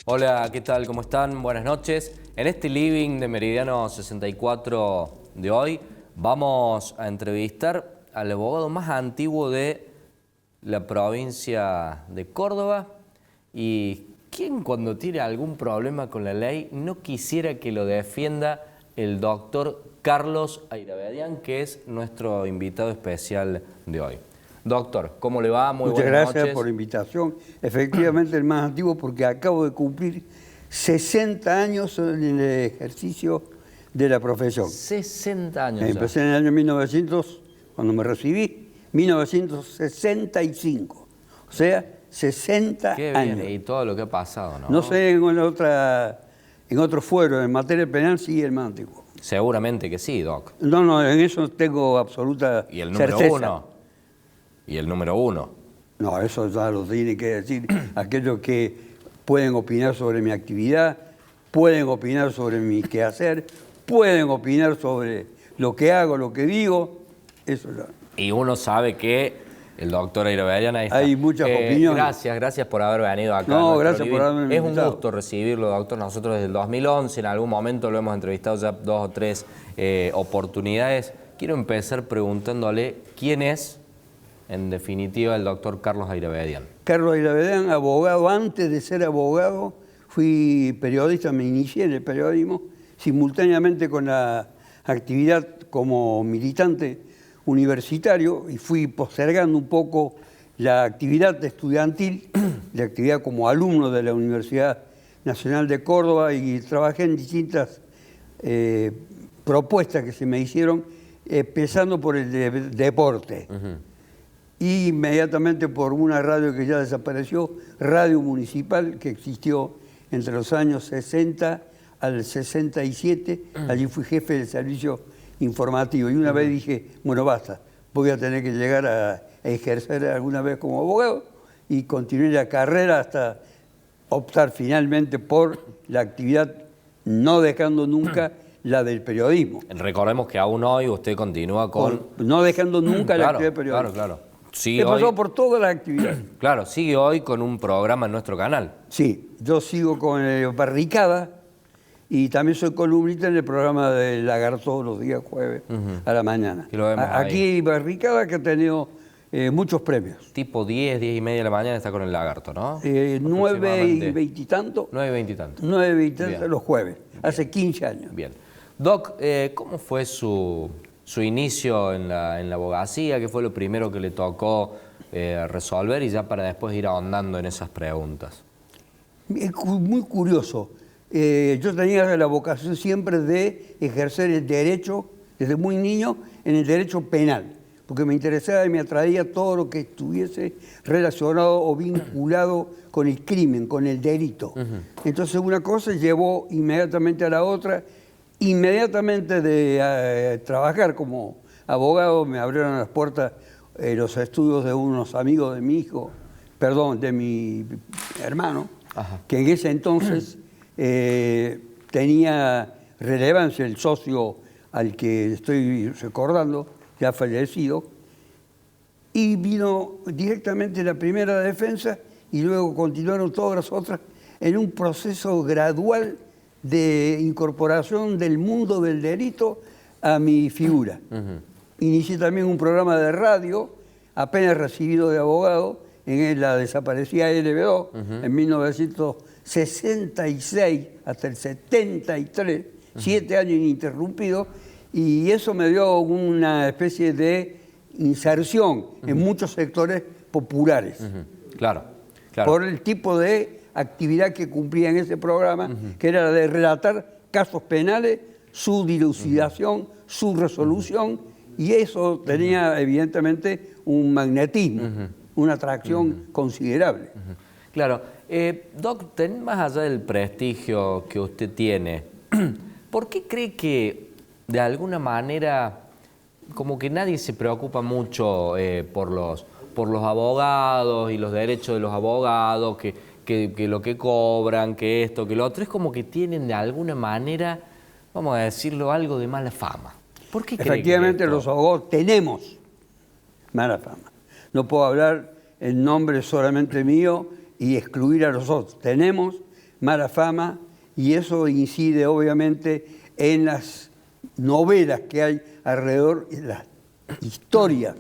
Hola, ¿qué tal? ¿Cómo están? Buenas noches. En este living de Meridiano 64 de hoy vamos a entrevistar al abogado más antiguo de la provincia de Córdoba y quien cuando tiene algún problema con la ley no quisiera que lo defienda el doctor Carlos Ayravedian, que es nuestro invitado especial de hoy. Doctor, ¿cómo le va? Muy Muchas buenas gracias noches. por la invitación. Efectivamente, el más antiguo porque acabo de cumplir 60 años en el ejercicio de la profesión. 60 años. Empecé en el año 1900, cuando me recibí, 1965. O sea, 60 Qué años. bien, y todo lo que ha pasado, ¿no? No sé, en otro fuero, en materia penal, sí, el más antiguo. Seguramente que sí, Doc. No, en eso tengo absoluta ¿Y el número certeza. uno? ¿Y el número uno? No, eso ya lo tiene que decir aquellos que pueden opinar sobre mi actividad, pueden opinar sobre mi quehacer, pueden opinar sobre lo que hago, lo que digo, eso ya. Y uno sabe que el doctor Ayravedian ahí está. Hay muchas opiniones. Gracias por haber venido acá. No, a nuestro gracias por living. haberme Es un invitado. gusto recibirlo, doctor. Nosotros desde el 2011, en algún momento lo hemos entrevistado ya 2 o 3 oportunidades. Quiero empezar preguntándole quién es, en definitiva, el doctor Carlos Ayravedian. Carlos Ayravedian, abogado. Antes de ser abogado, fui periodista, me inicié en el periodismo, simultáneamente con la actividad como militante universitario, y fui postergando un poco la actividad estudiantil, la actividad como alumno de la Universidad Nacional de Córdoba, y trabajé en distintas propuestas que se me hicieron, empezando por el deporte. Y inmediatamente por una radio que ya desapareció, Radio Municipal, que existió entre los años 60 al 67, allí fui jefe del servicio informativo. Y una vez dije, bueno, basta, voy a tener que llegar a ejercer alguna vez como abogado, y continué la carrera hasta optar finalmente por la actividad, no dejando nunca la del periodismo. Recordemos que aún hoy usted continúa con... No dejando nunca la actividad periodística. Claro. Sigue He pasado hoy, por todas las actividades. claro, sigue hoy con un programa en nuestro canal. Sí, yo sigo con Barricada y también soy columnista en el programa de Lagarto los días jueves a la mañana. Que lo vemos Aquí Barricada, que ha tenido muchos premios. Tipo 10, 10 y media de la mañana está con el Lagarto, ¿no? 9 y 20 y tanto. 9 y 20 y tanto. 9 y 20 y tanto Bien. los jueves, hace 15 años. Bien. Doc, ¿cómo fue su inicio en la abogacía? ¿Qué fue lo primero que le tocó resolver? Y ya para después ir ahondando en esas preguntas. Es muy curioso. Yo tenía la vocación siempre de ejercer el derecho, desde muy niño, en el derecho penal, porque me interesaba y me atraía todo lo que estuviese relacionado o vinculado con el crimen, con el delito. Entonces una cosa llevó inmediatamente a la otra. Inmediatamente de trabajar como abogado me abrieron las puertas los estudios de unos amigos de mi hijo, perdón, de mi hermano, que en ese entonces tenía relevancia, el socio al que estoy recordando, ya fallecido, y vino directamente la primera defensa y luego continuaron todas las otras en un proceso gradual de incorporación del mundo del delito a mi figura. Inicié también un programa de radio, apenas recibido de abogado, en la desaparecida LB2, en 1966 hasta el 73, 7 años ininterrumpidos, y eso me dio una especie de inserción en muchos sectores populares. Claro. Por el tipo de actividad que cumplía en ese programa, que era la de relatar casos penales, su dilucidación, su resolución, y eso tenía evidentemente un magnetismo, una atracción considerable. Claro. Doc, más allá del prestigio que usted tiene, ¿por qué cree que de alguna manera como que nadie se preocupa mucho por los abogados y los derechos de los abogados, que lo que cobran, que esto, que lo otro? Es como que tienen de alguna manera, vamos a decirlo, algo de mala fama. ¿Por qué cree Efectivamente, que los abogados tenemos mala fama. No puedo hablar en nombre solamente mío y excluir a los otros. Tenemos mala fama, y eso incide obviamente en las novelas que hay alrededor, en las historias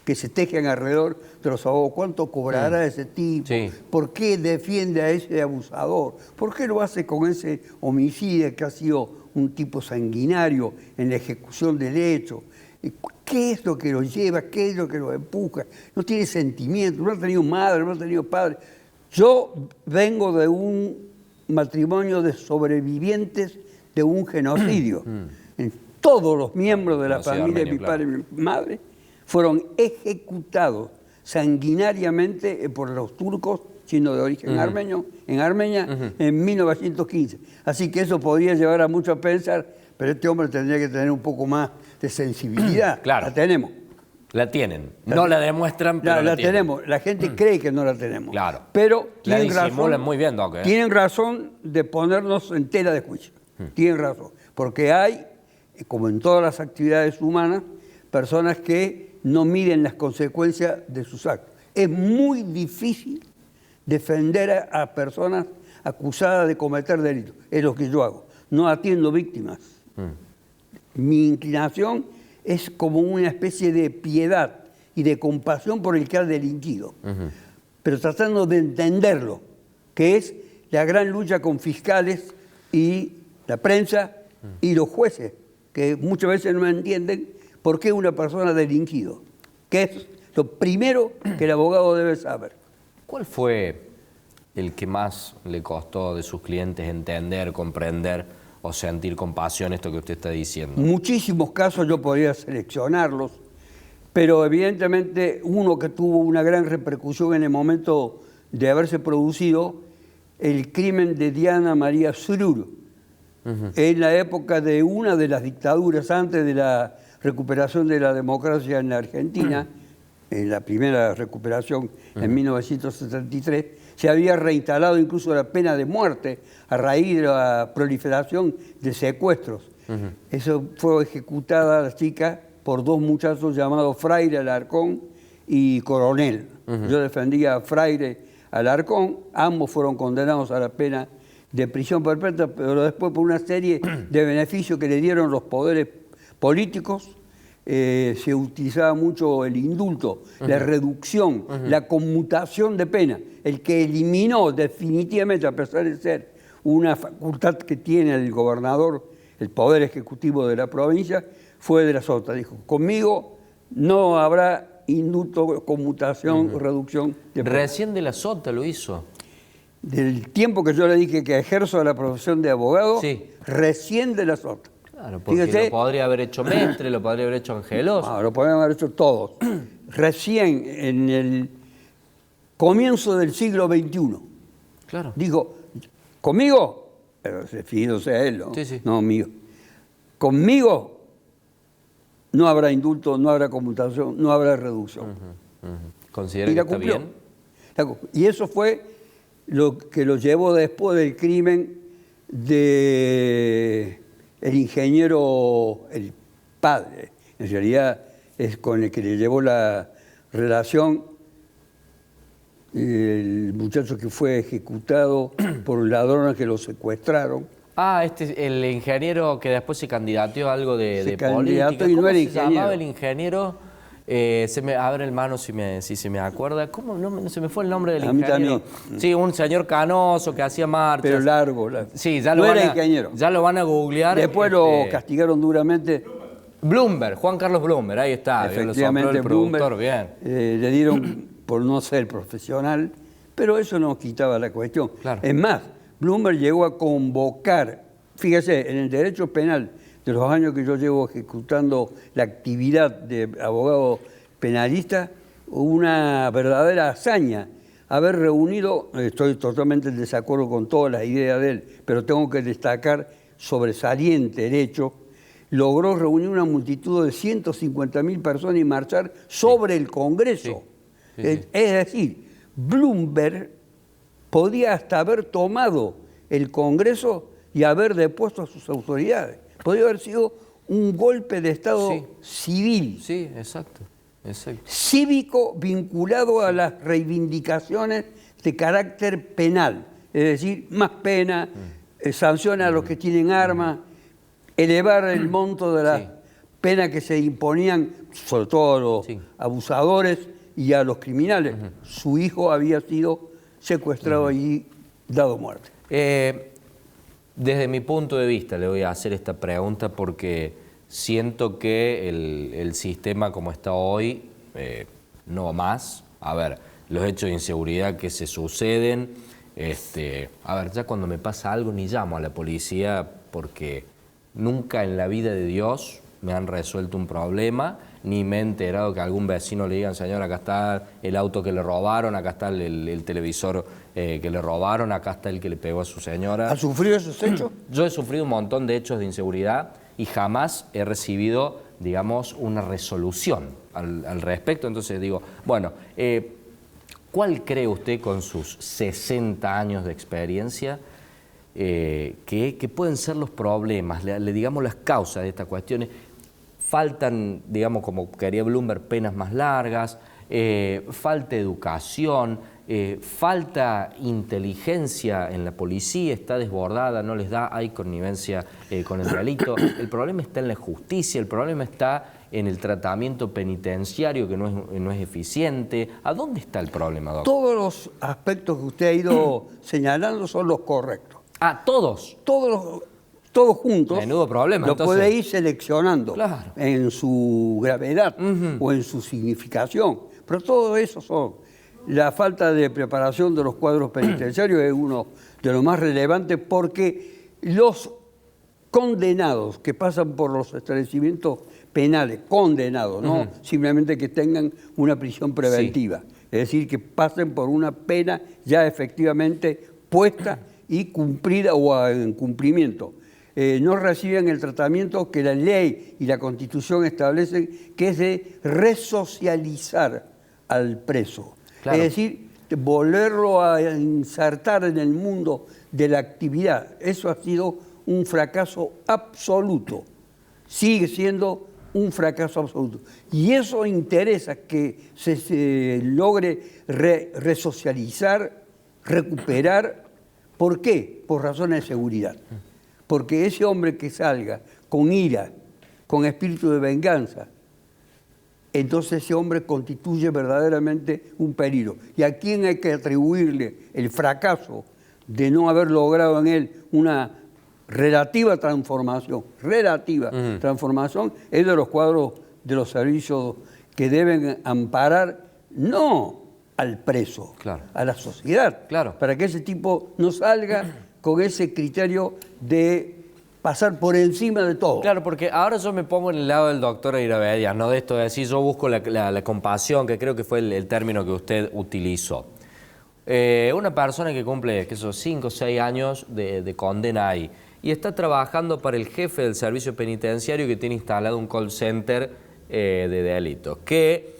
que se tejen alrededor de los abogados. ¿Cuánto cobrará ese tipo? Sí. ¿Por qué defiende a ese abusador? ¿Por qué lo hace con ese homicida que ha sido un tipo sanguinario en la ejecución del hecho? ¿Qué es lo que lo lleva? ¿Qué es lo que lo empuja? No tiene sentimiento, no ha tenido madre, no ha tenido padre. Yo vengo de un matrimonio de sobrevivientes de un genocidio. Todos los miembros de la familia de mi padre y mi madre fueron ejecutados sanguinariamente por los turcos, siendo de origen armenio, en Armenia, en 1915. Así que eso podría llevar a muchos a pensar, pero este hombre tendría que tener un poco más de sensibilidad. Claro. La tenemos. La tienen. No la demuestran, pero la tienen. tenemos. La gente cree que no la tenemos. Claro. Pero La tienen disimulan razón, muy bien, Doc, ¿eh? tienen razón de ponernos en tela de juicio. Tienen razón. Porque hay, como en todas las actividades humanas, personas que no miden las consecuencias de sus actos. Es muy difícil defender a personas acusadas de cometer delitos. Es lo que yo hago. No atiendo víctimas. Mi inclinación es como una especie de piedad y de compasión por el que ha delinquido, pero tratando de entenderlo, que es la gran lucha con fiscales y la prensa y los jueces, que muchas veces no entienden por qué una persona ha delinquido, que es lo primero que el abogado debe saber. ¿Cuál fue el que más le costó de sus clientes entender, comprender o sentir compasión esto que usted está diciendo? Muchísimos casos yo podría seleccionarlos, pero evidentemente uno que tuvo una gran repercusión en el momento de haberse producido, el crimen de Diana María Zurur, en la época de una de las dictaduras antes de la recuperación de la democracia en la Argentina, en la primera recuperación en 1973, se había reinstalado incluso la pena de muerte a raíz de la proliferación de secuestros. Eso fue ejecutada la chica por dos muchachos llamados Fraire Alarcón y Coronel. Yo defendía a Fraire Alarcón, ambos fueron condenados a la pena de prisión perpetua, pero después por una serie de beneficios que le dieron los poderes políticos, se utilizaba mucho el indulto, la reducción, la conmutación de pena, el que eliminó definitivamente, a pesar de ser una facultad que tiene el gobernador, el poder ejecutivo de la provincia, fue de la Sota. Dijo, conmigo no habrá indulto, conmutación, reducción de pena. Recién de la Sota lo hizo. Del tiempo que yo le dije que ejerzo la profesión de abogado, Sí. recién de la Sota. Claro, porque Fíjese, lo podría haber hecho Mestre, lo podría haber hecho Angelos. no, lo podrían haber hecho todos. Recién en el comienzo del siglo XXI. Claro. Dijo, conmigo, pero refiriéndose a él, ¿no? Sí, sí. No mío. Conmigo no habrá indulto, no habrá conmutación, no habrá reducción. ¿Considera Y que la está cumplió. bien? Y eso fue lo que lo llevó después del crimen de el ingeniero, el padre, en realidad es con el que le llevó la relación el muchacho que fue ejecutado por ladrones que lo secuestraron. Ah, el ingeniero que después se candidateó a algo de candidató política. y no ¿Cómo era se ingeniero. llamaba el ingeniero? Abre el mano si se me acuerda. ¿Cómo? No, se me fue el nombre del A mí ingeniero. también. Sí, un señor canoso que hacía marchas. Pero largo. Sí, ya no lo era van ingeniero. Ya lo van a googlear. Después lo castigaron duramente. Bloomberg, Juan Carlos Bloomberg, ahí está. Efectivamente, el productor, Bloomberg, bien. le dieron por no ser profesional, pero eso no quitaba la cuestión. Claro. Es más, Bloomberg llegó a convocar, fíjese, en el derecho penal de los años que yo llevo ejecutando la actividad de abogado penalista, una verdadera hazaña haber reunido, estoy totalmente en desacuerdo con todas las ideas de él, pero tengo que destacar sobresaliente el hecho, logró reunir una multitud de 150.000 personas y marchar sobre el Congreso. Sí. Es decir, Bloomberg podía hasta haber tomado el Congreso y haber depuesto a sus autoridades. Podría haber sido un golpe de Estado civil. Sí, exacto. Cívico vinculado a las reivindicaciones de carácter penal. es decir, más pena, sanciona a los que tienen armas, elevar el monto de las penas que se imponían, sobre todo a los abusadores y a los criminales. Su hijo había sido secuestrado y dado muerte. Desde mi punto de vista le voy a hacer esta pregunta porque siento que el sistema como está hoy no va más. A ver, los hechos de inseguridad que se suceden, a ver, ya cuando me pasa algo ni llamo a la policía porque nunca en la vida de Dios me han resuelto un problema, ni me he enterado que a algún vecino le digan, señor, acá está el auto que le robaron, acá está el televisor que le robaron, acá está el que le pegó a su señora. ¿Ha sufrido esos hechos? Yo he sufrido un montón de hechos de inseguridad y jamás he recibido, digamos, una resolución al respecto. Entonces digo, bueno, ¿cuál cree usted con sus 60 años de experiencia que pueden ser los problemas, digamos las causas de estas cuestiones? Faltan, digamos, como quería Bloomberg, penas más largas, falta educación, falta inteligencia en la policía, está desbordada, no les da, hay connivencia con el delito. El problema está en la justicia, el problema está en el tratamiento penitenciario que no es eficiente. ¿A dónde está el problema, doctor? Todos los aspectos que usted ha ido señalando son los correctos. Ah, ¿todos? Todos juntos. Menudo problema, lo entonces. puede ir seleccionando en su gravedad o en su significación. Pero todo eso son. La falta de preparación de los cuadros penitenciarios es uno de los más relevantes porque los condenados que pasan por los establecimientos penales, condenados, no simplemente que tengan una prisión preventiva, es decir, que pasen por una pena ya efectivamente puesta y cumplida o en cumplimiento. No reciben el tratamiento que la ley y la Constitución establecen, que es de resocializar al preso. Claro. Es decir, volverlo a insertar en el mundo de la actividad. Eso ha sido un fracaso absoluto. Sigue siendo un fracaso absoluto. Y eso interesa que se logre resocializar, recuperar. ¿Por qué? Por razones de seguridad. Porque ese hombre que salga con ira, con espíritu de venganza, entonces ese hombre constituye verdaderamente un peligro. ¿Y a quién hay que atribuirle el fracaso de no haber logrado en él una relativa transformación? Transformación es de los cuadros de los servicios que deben amparar, no al preso, a la sociedad, para que ese tipo no salga con ese criterio de pasar por encima de todo. Claro, porque ahora yo me pongo en el lado del doctor Iravedia, no de esto de decir, yo busco la compasión, que creo que fue el término que usted utilizó. Una persona que cumple 5 o 6 años de condena ahí y está trabajando para el jefe del servicio penitenciario que tiene instalado un call center de delitos, que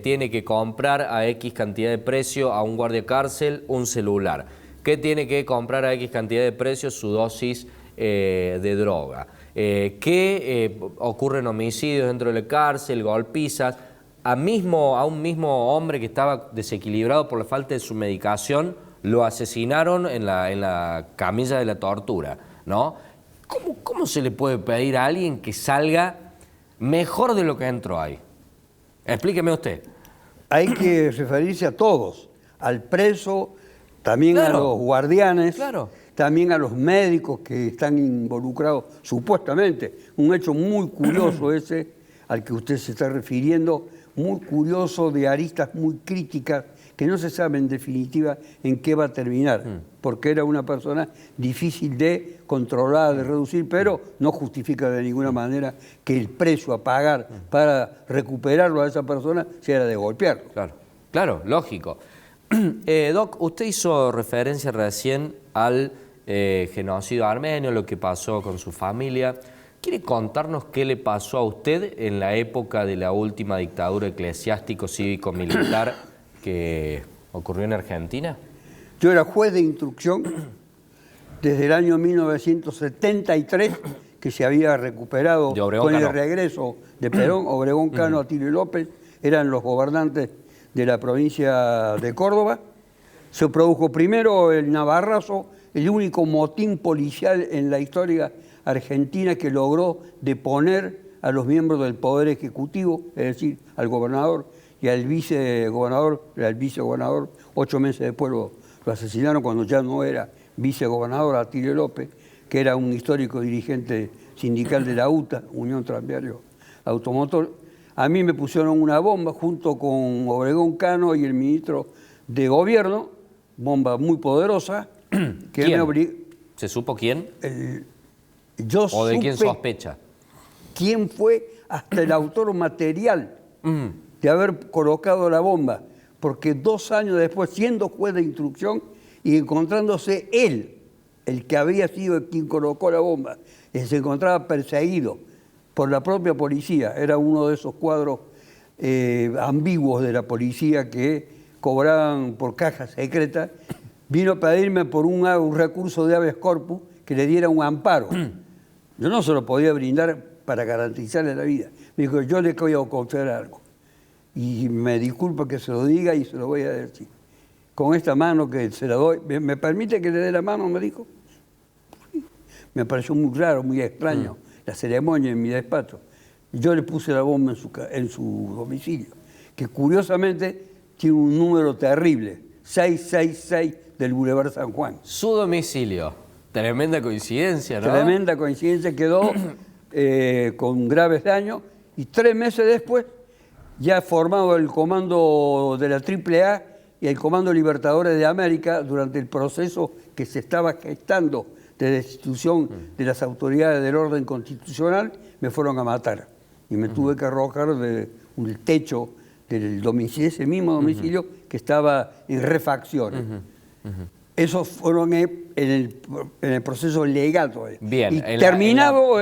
tiene que comprar a X cantidad de precio a un guardia cárcel un celular, que tiene que comprar a X cantidad de precio su dosis de droga, que ocurren homicidios dentro de la cárcel, golpizas, a un mismo hombre que estaba desequilibrado por la falta de su medicación, lo asesinaron en la camilla de la tortura, ¿no? ¿Cómo se le puede pedir a alguien que salga mejor de lo que entró ahí? Explíqueme usted. Hay que referirse a todos, al preso, también a los guardianes, también a los médicos que están involucrados, supuestamente. Un hecho muy curioso ese al que usted se está refiriendo, muy curioso, de aristas muy críticas, que no se sabe en definitiva en qué va a terminar, porque era una persona difícil de controlar, de reducir, pero no justifica de ninguna manera que el precio a pagar para recuperarlo a esa persona sea de golpearlo. Claro, lógico. Doc, usted hizo referencia recién al genocidio armenio, lo que pasó con su familia. ¿Quiere contarnos qué le pasó a usted en la época de la última dictadura eclesiástico-cívico-militar que ocurrió en Argentina? Yo era juez de instrucción desde el año 1973, que se había recuperado con el regreso de Perón. Obregón Cano, Atilio López eran los gobernantes de la provincia de Córdoba, Se produjo primero el Navarrazo, el único motín policial en la historia argentina que logró deponer a los miembros del Poder Ejecutivo, es decir, al gobernador y al vicegobernador. 8 meses después lo asesinaron cuando ya no era vicegobernador, Atilio López, que era un histórico dirigente sindical de la UTA, Unión Tranviario Automotor. A mí me pusieron una bomba junto con Obregón Cano y el ministro de Gobierno, bomba muy poderosa. Que ¿Quién? ¿Se supo quién? ¿O de quién sospecha? ¿Quién fue hasta el autor material de haber colocado la bomba? Porque 2 años después, siendo juez de instrucción y encontrándose él, el que había sido quien colocó la bomba, se encontraba perseguido por la propia policía. Era uno de esos cuadros ambiguos de la policía que cobraban por cajas secretas. Vino a pedirme por un recurso de habeas corpus que le diera un amparo. Yo no se lo podía brindar para garantizarle la vida. Me dijo, yo le voy a confesar algo. Y me disculpa que se lo diga y se lo voy a decir. Con esta mano que se la doy, ¿me permite que le dé la mano? Me dijo. Me pareció muy raro, muy extraño, la ceremonia en mi despacho. Yo le puse la bomba en su domicilio, que curiosamente tiene un número terrible, 666 del Boulevard San Juan. Su domicilio. Tremenda coincidencia, ¿no? Tremenda coincidencia, quedó con graves daños y 3 meses después, ya formado el comando de la AAA y el Comando Libertadores de América, durante el proceso que se estaba gestando de destitución de las autoridades del orden constitucional, me fueron a matar. Y me tuve que arrojar del techo del domicilio, ese mismo domicilio que estaba en refacciones. Esos fueron en el proceso legal todavía. Bien. Y terminado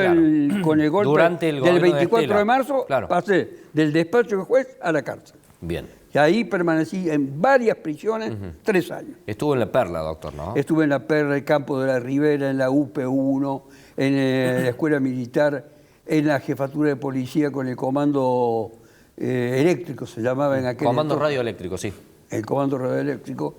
con el golpe del 24 de marzo, pasé del despacho de juez a la cárcel. Bien. Y ahí permanecí en varias prisiones 3 años. Estuvo en La Perla, doctor, ¿no? Estuve en La Perla, el Campo de la Ribera, en la UP1, en la Escuela Militar, en la Jefatura de Policía con el Comando Eléctrico, se llamaba en aquel Comando entonces. Radioeléctrico, sí. El Comando Radioeléctrico.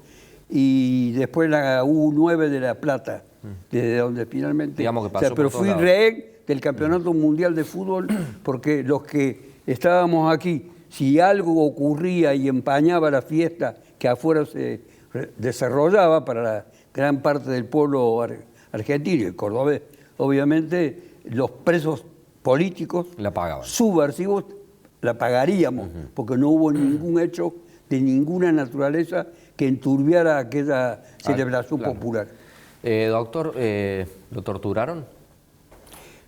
Y después la U9 de La Plata, desde donde finalmente... Digamos que pasó pero por fui todos rehén del Campeonato Mundial de Fútbol, porque los que estábamos aquí, si algo ocurría y empañaba la fiesta que afuera se desarrollaba para la gran parte del pueblo argentino y el cordobés, obviamente los presos políticos la pagaban. Subversivos la pagaríamos, porque no hubo ningún hecho de ninguna naturaleza que enturbiara aquella celebración popular. Doctor, ¿lo torturaron?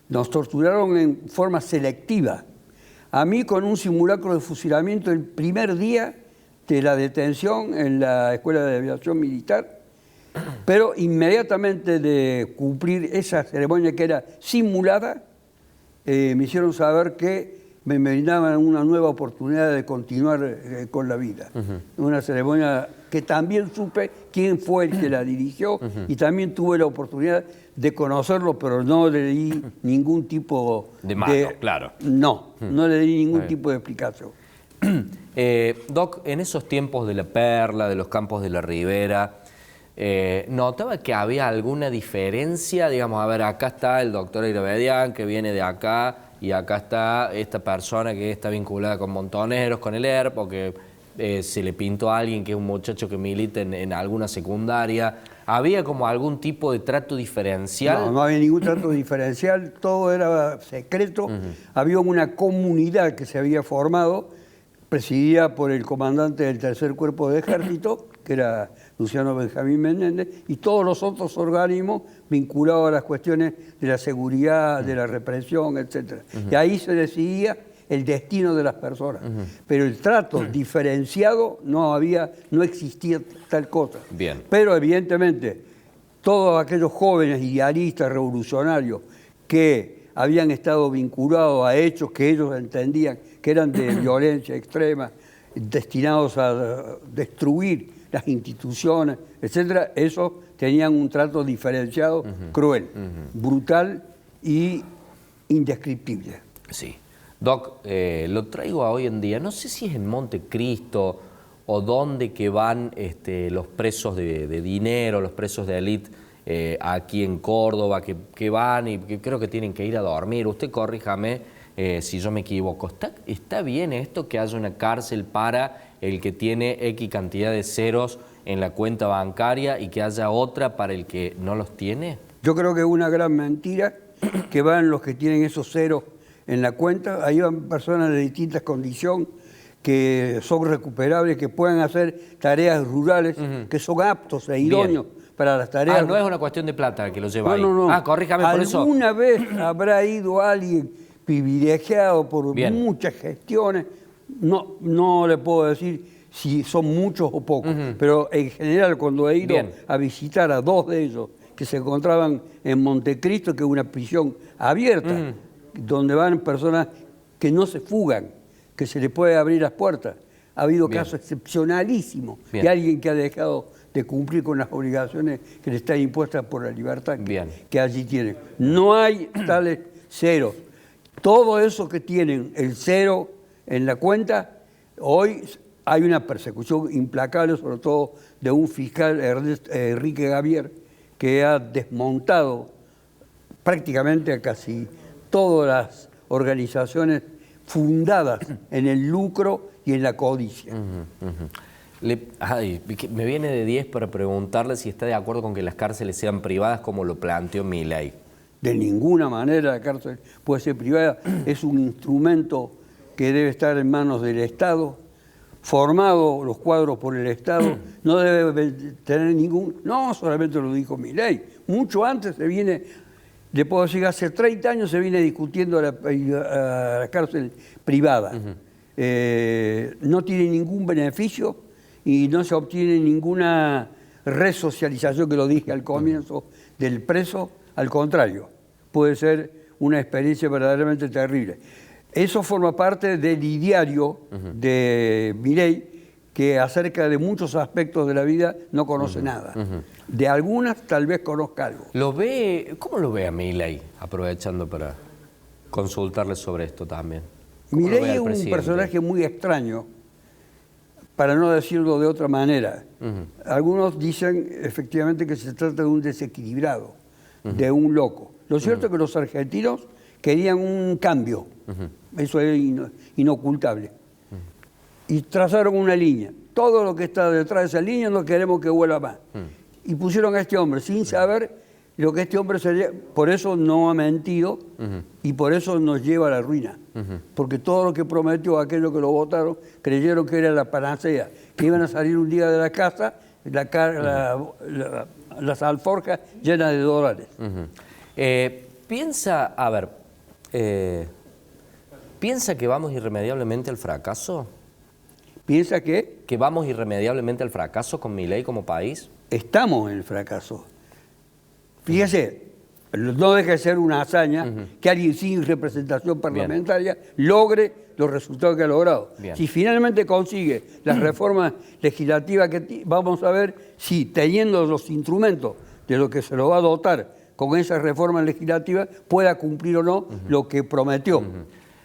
Nos torturaron en forma selectiva. A mí con un simulacro de fusilamiento el primer día de la detención en la Escuela de Aviación Militar, pero inmediatamente de cumplir esa ceremonia que era simulada, me hicieron saber que me brindaban una nueva oportunidad de continuar con la vida. Una ceremonia que también supe quién fue el que la dirigió y también tuve la oportunidad de conocerlo, pero no le di ningún tipo de mano, claro. No le di ningún tipo de explicación. Doc, en esos tiempos de La Perla, de los Campos de la Ribera, ¿notaba que había alguna diferencia? Digamos, a ver, acá está el doctor Irabedian, que viene de acá, y acá está esta persona que está vinculada con Montoneros, con el ERP, o que se le pintó a alguien que es un muchacho que milita en alguna secundaria. ¿Había como algún tipo de trato diferencial? No había ningún trato diferencial, todo era secreto. Había una comunidad que se había formado, presidida por el comandante del Tercer Cuerpo de Ejército, que era Luciano Benjamín Menéndez, y todos los otros organismos vinculados a las cuestiones de la seguridad, de la represión, etc. Y ahí se decidía el destino de las personas. Pero el trato diferenciado no existía tal cosa. Bien. Pero evidentemente todos aquellos jóvenes idealistas revolucionarios que habían estado vinculados a hechos que ellos entendían que eran de violencia extrema, destinados a destruir las instituciones, etcétera, esos tenían un trato diferenciado, cruel, brutal y indescriptible. Sí. Doc, lo traigo a hoy en día, no sé si es en Montecristo o dónde que van los presos de dinero, los presos de élite aquí en Córdoba, que van y que creo que tienen que ir a dormir. Usted corríjame si yo me equivoco. ¿Está bien esto que haya una cárcel para el que tiene X cantidad de ceros en la cuenta bancaria y que haya otra para el que no los tiene? Yo creo que es una gran mentira que van los que tienen esos ceros en la cuenta. Ahí van personas de distintas condiciones que son recuperables, que pueden hacer tareas rurales, que son aptos e idóneos para las tareas. No es una cuestión de plata que lo lleva ahí. No. Corríjame por eso. ¿Alguna vez habrá ido alguien privilegiado por muchas gestiones? No le puedo decir si son muchos o pocos, pero en general cuando he ido a visitar a 2 de ellos que se encontraban en Montecristo, que es una prisión abierta, donde van personas que no se fugan, que se les puede abrir las puertas. Ha habido casos excepcionalísimos de alguien que ha dejado de cumplir con las obligaciones que le están impuestas por la libertad que allí tienen. No hay tales ceros. Todo eso que tienen el cero en la cuenta, hoy hay una persecución implacable, sobre todo de un fiscal, Enrique Gavier, que ha desmontado prácticamente a casi todas las organizaciones fundadas en el lucro y en la codicia. Me viene de 10 para preguntarle si está de acuerdo con que las cárceles sean privadas como lo planteó Milei. De ninguna manera la cárcel puede ser privada. Es un instrumento que debe estar en manos del Estado, formado los cuadros por el Estado, no debe tener ningún... No solamente lo dijo Milei, mucho antes se viene... Le puedo decir, hace 30 años se viene discutiendo la cárcel privada. No tiene ningún beneficio y no se obtiene ninguna resocialización, que lo dije al comienzo, del preso. Al contrario, puede ser una experiencia verdaderamente terrible. Eso forma parte del ideario de Milei, que acerca de muchos aspectos de la vida no conoce nada. De algunas tal vez conozca algo. ¿Cómo lo ve a Milei? Aprovechando para consultarle sobre esto también. Milei es un personaje muy extraño, para no decirlo de otra manera. Algunos dicen efectivamente que se trata de un desequilibrado, de un loco. Lo cierto es que los argentinos querían un cambio, eso es inocultable. Y trazaron una línea. Todo lo que está detrás de esa línea no queremos que vuelva más. Y pusieron a este hombre sin saber lo que este hombre sería. Por eso no ha mentido y por eso nos lleva a la ruina. Porque todo lo que prometió aquellos que lo votaron creyeron que era la panacea, que iban a salir un día de la casa las alforjas llenas de dólares. ¿Piensa que vamos irremediablemente al fracaso? ¿Piensa qué? ¿Que vamos irremediablemente al fracaso con Milei como país? Estamos en el fracaso. Fíjese, no deja de ser una hazaña que alguien sin representación parlamentaria logre los resultados que ha logrado. Si finalmente consigue las reformas legislativas que vamos a ver si teniendo los instrumentos de lo que se lo va a dotar con esas reformas legislativas pueda cumplir o no lo que prometió.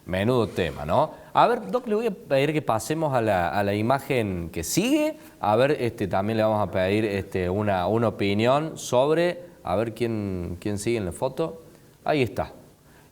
Menudo tema, ¿no? A ver, Doc, le voy a pedir que pasemos a la imagen que sigue. A ver, también le vamos a pedir una opinión sobre, a ver quién sigue en la foto. Ahí está.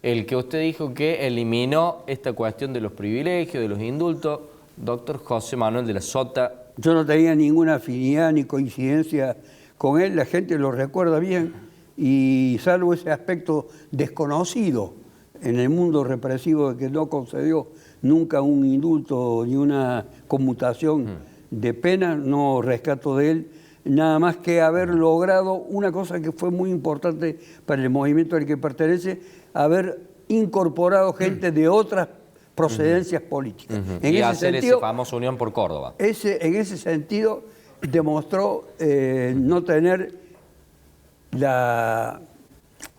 El que usted dijo que eliminó esta cuestión de los privilegios, de los indultos, doctor José Manuel de la Sota. Yo no tenía ninguna afinidad ni coincidencia con él, la gente lo recuerda bien, y salvo ese aspecto desconocido en el mundo represivo de que no concedió nunca un indulto ni una conmutación de pena, no rescato de él nada más que haber logrado una cosa que fue muy importante para el movimiento al que pertenece, haber incorporado gente de otras procedencias políticas. Y hacer esa famosa unión por Córdoba. En ese sentido demostró no tener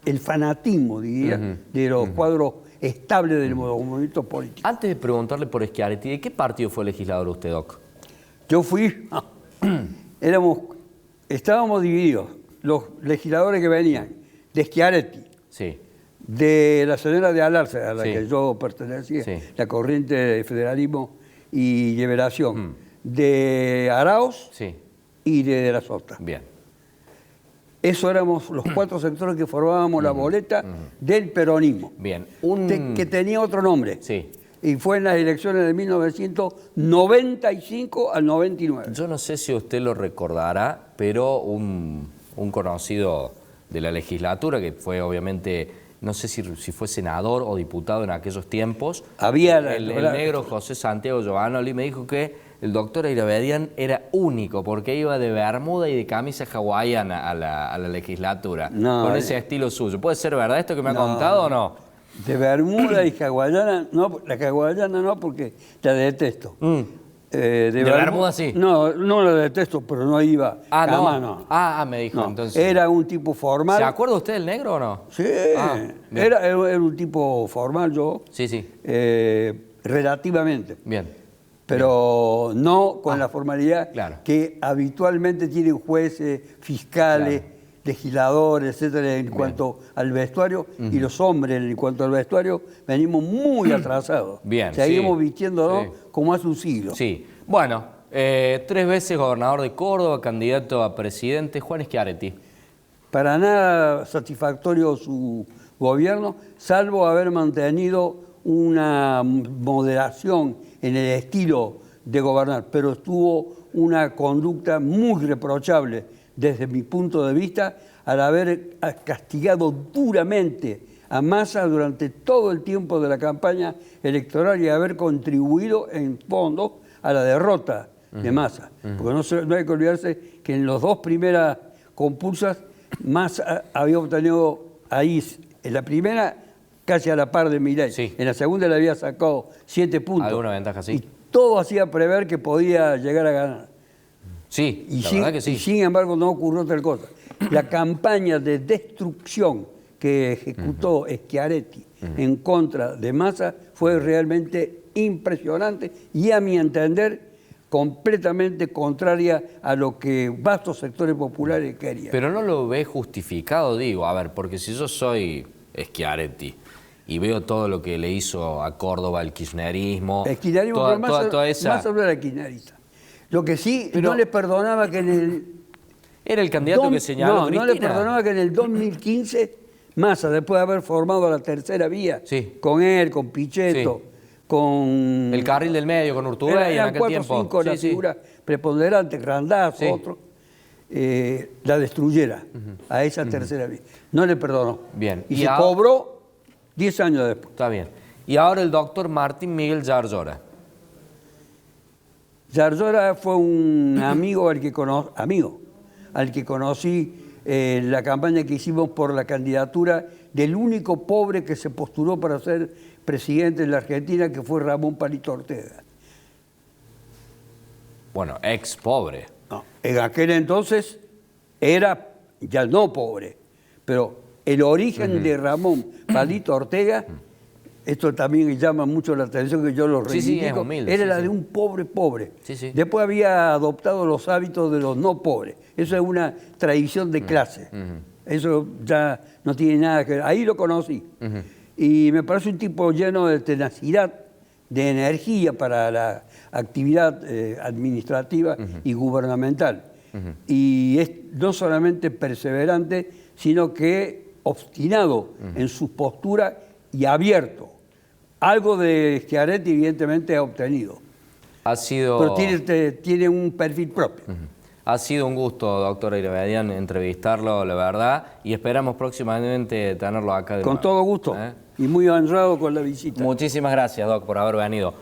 el fanatismo, diría, de los cuadros estables del movimiento político. Antes de preguntarle por Schiaretti, ¿de qué partido fue legislador usted, Doc? Yo fui, estábamos divididos, los legisladores que venían de Schiaretti, de la señora de Alarza, a la que yo pertenecía, la corriente de federalismo y liberación, de Arauz Sí, y de la Sota. bien. Eso éramos los 4 sectores que formábamos la boleta del peronismo, Bien. que tenía otro nombre. Sí. Y fue en las elecciones de 1995 al 99. Yo no sé si usted lo recordará, pero un conocido de la legislatura, que fue obviamente, no sé si fue senador o diputado en aquellos tiempos, Había el negro José Santiago Giovanoli, me dijo que el doctor Irabedian era único, porque iba de bermuda y de camisa hawaiana a la legislatura, No, con ese estilo suyo. ¿Puede ser verdad esto que me ha contado o no? De bermuda y hawaiana, no, la hawaiana no, porque la detesto. ¿De bermuda sí? No, no la detesto, pero no iba. Ah, jamás, no. no. Me dijo, No, entonces. era un tipo formal. ¿Se acuerda usted del negro o no? Sí, bien. era un tipo formal yo, Sí, sí. relativamente. Bien. Pero no con la formalidad Claro. que habitualmente tienen jueces, fiscales, legisladores, etcétera, en cuanto al vestuario, y los hombres en cuanto al vestuario venimos muy atrasados. Bien, Seguimos sí. vistiéndonos Sí. como hace un siglo. Sí. Bueno, 3 veces gobernador de Córdoba, candidato a presidente, Juan Schiaretti. Para nada satisfactorio su gobierno, salvo haber mantenido una moderación en el estilo de gobernar, pero tuvo una conducta muy reprochable desde mi punto de vista al haber castigado duramente a Massa durante todo el tiempo de la campaña electoral y haber contribuido en fondo a la derrota de Massa. Porque no hay que olvidarse que en las 2 primeras compulsas Massa había obtenido ahí, en la primera casi a la par de Milei, Sí. en la segunda le había sacado 7 puntos. ¿Alguna ventaja, sí? Y todo hacía prever que podía llegar a ganar. Sí, Y la sin, verdad que sí. y sin embargo no ocurrió tal cosa. La campaña de destrucción que ejecutó Schiaretti en contra de Massa fue realmente impresionante y a mi entender completamente contraria a lo que vastos sectores populares querían. Pero no lo ve justificado, digo, a ver, porque si yo soy Schiaretti y veo todo lo que le hizo a Córdoba el kirchnerismo, El kirchnerismo, toda Massa no era kirchnerista. Lo que sí, Pero- no le perdonaba que en el... era el candidato que señaló no le Cristina. perdonaba que en el 2015 Massa, después de haber formado la tercera vía, Sí. con él, con Pichetto, con... El carril del medio con Urtubey en eran aquel 4 tiempo. o 5 las Sí, sí. figuras preponderantes, Randazzo, Sí. otro, la destruyera a esa tercera vía. No le perdonó. Bien. Y Y se ahora- cobró 10 años después. Está bien. Y ahora el doctor Martín Miguel Yarlora. Yarlora fue un amigo al que conocí en la campaña que hicimos por la candidatura del único pobre que se postuló para ser presidente de la Argentina, que fue Ramón Palito Ortega. Bueno, ex pobre. No, en aquel entonces era ya no pobre, pero el origen de Ramón Palito Ortega, esto también llama mucho la atención que yo lo Sí, sí, reivindico, es humilde, era sí, la sí. de un pobre. Sí, sí. Después había adoptado los hábitos de los no pobres. Eso es una tradición de clase. Eso ya no tiene nada que ver. Ahí lo conocí. Y me parece un tipo lleno de tenacidad, de energía para la actividad administrativa y gubernamental. Y es no solamente perseverante, sino que obstinado en su postura y abierto. Algo de Schiaretti evidentemente ha obtenido, Ha sido... pero tiene un perfil propio. Ha sido un gusto, doctor Irabedian, entrevistarlo, la verdad, y esperamos próximamente tenerlo acá de Con nuevo. todo gusto y muy honrado con la visita. Muchísimas gracias, doc, por haber venido.